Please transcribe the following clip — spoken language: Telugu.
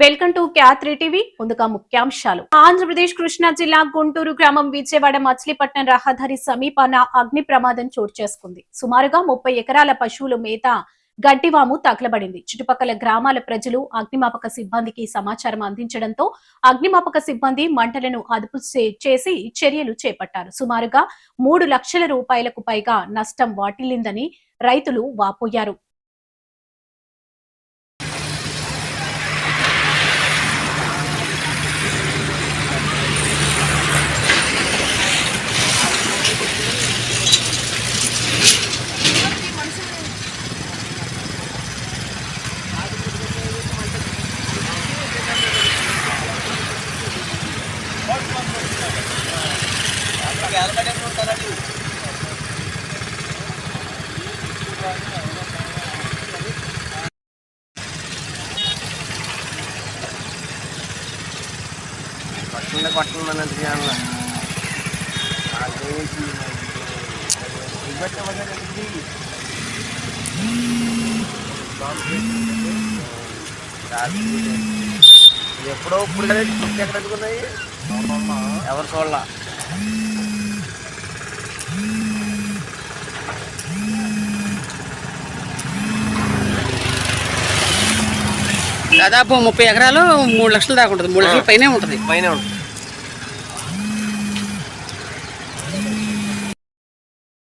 Welcome to క్యాత్రీ TV. ముందుగా ముఖ్యాంశాలు. ఆంధ్రప్రదేశ్ కృష్ణా జిల్లా గుంటూరు గ్రామం విజయవాడ మచిలీపట్నం రహదారి సమీపాన అగ్ని ప్రమాదం చోటు చేసుకుంది. సుమారుగా 30 ఎకరాల పశువుల మేత గడ్డివాము తగలబడింది. చుట్టుపక్కల గ్రామాల ప్రజలు అగ్నిమాపక సిబ్బందికి సమాచారం అందించడంతో అగ్నిమాపక సిబ్బంది మంటలను అదుపు చేసి చర్యలు చేపట్టారు. సుమారుగా 3 లక్షల రూపాయలకు పైగా నష్టం వాటిల్లిందని రైతులు వాపోయారు. కొట్టమన్నది ఎప్పుడో ఇప్పుడు ఎక్కడ ఎదుగున్నాయి ఎవరు చూడాల. దాదాపు 30 ఎకరాలు 3 లక్షల దాకా ఉంటుంది. 3 లక్షల పైనే ఉంటుంది.